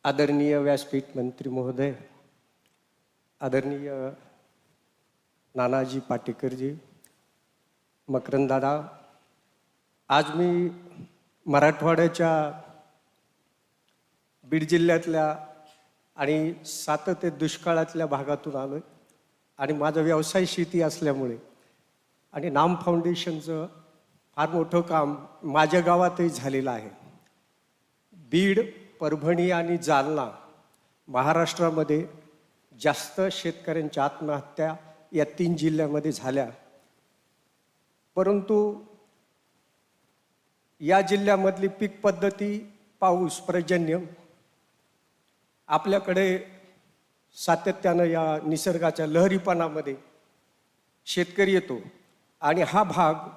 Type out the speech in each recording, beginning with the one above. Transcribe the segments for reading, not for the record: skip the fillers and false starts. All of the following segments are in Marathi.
आदरणीय व्यासपीठ मंत्री महोदय, आदरणीय नानाजी पाटेकरजी, मकरंद दादा, आज मी मराठवाड्याच्या बीड जिल्ह्यातल्या आणि सातत्य दुष्काळातल्या भागातून आलो आहे आणि माझा व्यवसाय शेती असल्यामुळे आणि नाम फाउंडेशनचं फार मोठं काम माझ्या गावातही झालेलं आहे. बीड, परभणी आणि जालना महाराष्ट्रामध्ये जास्त शेतकऱ्यांच्या आत्महत्या या 3 जिल्ह्यामध्ये झाल्या. परंतु या जिल्ह्यामधली पीक पद्धती, पाऊस, पर्जन्य आपल्याकडे सातत्यानं या निसर्गाच्या लहरीपणामध्ये शेतकरी येतो आणि हा भाग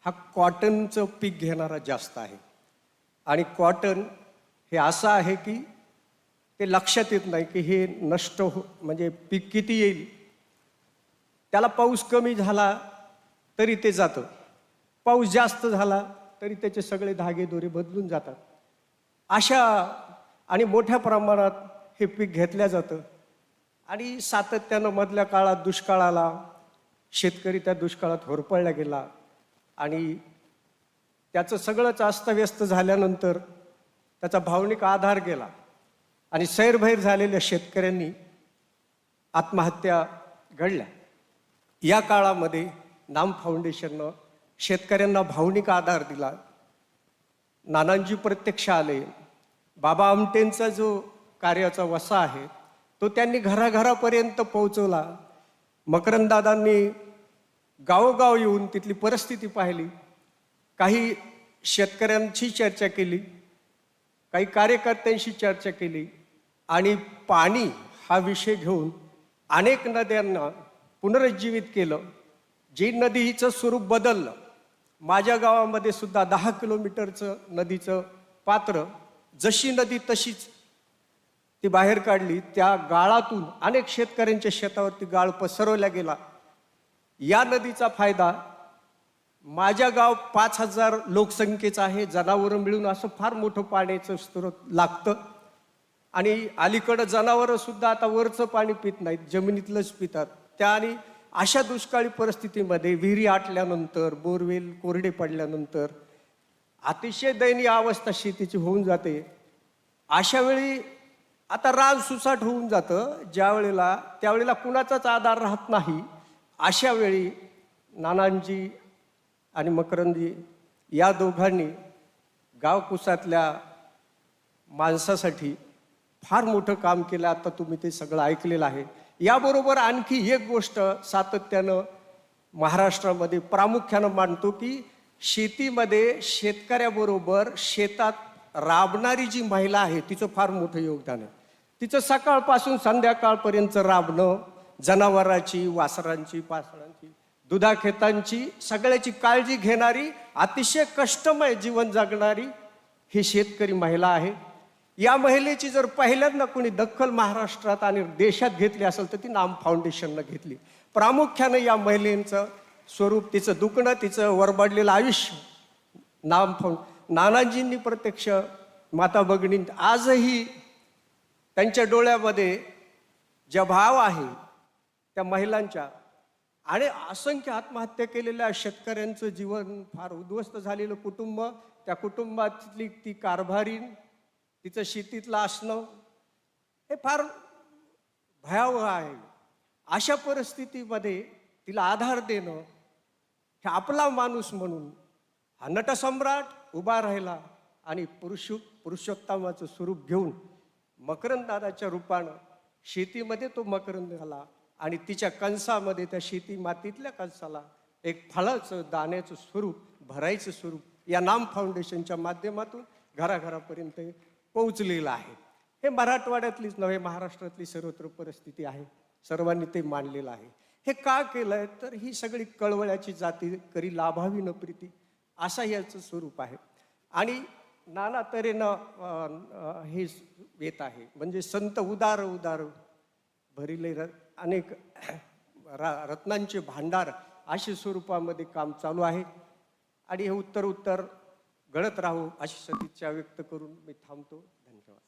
हा कॉटनचं पीक घेणारा जास्त आहे. आणि कॉटन हे असं आहे की ते लक्षात येत नाही की हे नष्ट म्हणजे पीक किती येईल, त्याला पाऊस कमी झाला तरी ते जातं, पाऊस जास्त झाला तरी त्याचे सगळे धागेदोरे बदलून जातात. अशा आणि मोठ्या प्रमाणात हे पीक घेतलं जातं आणि सातत्यानं मधल्या काळात दुष्काळ आला, शेतकरी त्या दुष्काळात होरपळला गेला आणि त्याचं सगळंच अस्तव्यस्त झाल्यानंतर त्याचा भावनिक आधार गेला आणि सैरभैर झालेल्या शेतकऱ्यांनी आत्महत्या घडल्या. या काळामध्ये नाम फाउंडेशननं शेतकऱ्यांना भावनिक आधार दिला. नानांजी प्रत्यक्ष आले. बाबा आमटेंचा जो कार्याचा वसा आहे तो त्यांनी घराघरापर्यंत पोहोचवला. मकरंददादांनी गावोगाव येऊन तिथली परिस्थिती पाहिली, काही शेतकऱ्यांशी चर्चा केली, काही कार्यकर्त्यांशी चर्चा केली आणि पाणी हा विषय घेऊन अनेक नद्यांना पुनरुज्जीवित केलं. जी नदीचं स्वरूप बदललं. माझ्या गावामध्ये सुद्धा 10 किलोमीटरचं नदीचं पात्र, जशी नदी तशीच ती बाहेर काढली. त्या गाळातून अनेक शेतकऱ्यांच्या शेतावरती गाळ पसरवला गेला. या नदीचा फायदा माझ्या गाव 5000 लोकसंख्येचं आहे, जनावरं मिळून असं फार मोठं पाण्याचं स्रोत लागतं आणि अलीकडं जनावरं सुद्धा आता वरचं पाणी पित नाहीत, जमिनीतलंच पितात. त्या आणि अशा दुष्काळी परिस्थितीमध्ये विहिरी आटल्यानंतर, बोरवेल कोरडे पडल्यानंतर अतिशय दयनीय अवस्था शेतीची होऊन जाते. अशा वेळी आता रान सुसाट होऊन जातं. त्यावेळेला कुणाचाच आधार राहत नाही. अशा वेळी नानांजी आणि मकरंदजी या दोघांनी गावकुसातल्या माणसासाठी फार मोठं काम केलं. आता तुम्ही ते सगळं ऐकलेलं आहे. याबरोबर आणखी एक गोष्ट सातत्यानं महाराष्ट्रामध्ये प्रामुख्यानं मानतो की शेतीमध्ये शेतकऱ्याबरोबर शेतात राबणारी जी महिला आहे तिचं फार मोठं योगदान आहे. तिचं सकाळपासून संध्याकाळपर्यंत राबणं, जनावरांची, वासरांची, पासरांची, दुधाखेतांची सगळ्याची काळजी घेणारी, अतिशय कष्टमय जीवन जगणारी ही शेतकरी महिला आहे. या महिलेची जर पहिल्यांदा कोणी दखल महाराष्ट्रात आणि देशात घेतली असेल तर ती नाम फाउंडेशननं घेतली. प्रामुख्यानं या महिलेचं स्वरूप, तिचं दुखणं, तिचं वरबडलेलं आयुष्य नानाजींनी प्रत्यक्ष माता भगिनी आजही त्यांच्या डोळ्यामध्ये ज्या भाव आहे त्या महिलांच्या आणि असंख्य आत्महत्या केलेल्या शेतकऱ्यांचं जीवन, फार उद्ध्वस्त झालेलं कुटुंब, त्या कुटुंबातली ती कारभारी, तिचं शेतीतलं असणं हे फार भयावह आहे. अशा परिस्थितीमध्ये तिला आधार देणं, हे आपला माणूस म्हणून हा नटसम्राट उभा राहिला आणि पुरुषोत्तमाचं स्वरूप घेऊन मकरंददादाच्या रूपानं शेतीमध्ये तो मकरंद आला आणि तिच्या कंसामध्ये, त्या शेती मातीतल्या कंसाला एक फळाचं, दाण्याचं स्वरूप, भरायचं स्वरूप या नाम फाउंडेशनच्या माध्यमातून घराघरापर्यंत पोहोचलेलं आहे. हे मराठवाड्यातलीच नव्हे, महाराष्ट्रातली सर्वत्र परिस्थिती आहे. सर्वांनी ते मानलेलं आहे. हे का केलंय तर ही सगळी कळवळ्याची जाती करी लाभावी न प्रीती असा याचं स्वरूप आहे. आणि नाना तऱ्हेनं हे येत आहे. म्हणजे संत उदार उदार भरिले अनेक रत्नांचे भांडार अशा स्वरूपामध्ये काम चालू आहे आणि हे उत्तर घडत राहू अशी सदिच्छा व्यक्त करून मी थांबतो. धन्यवाद.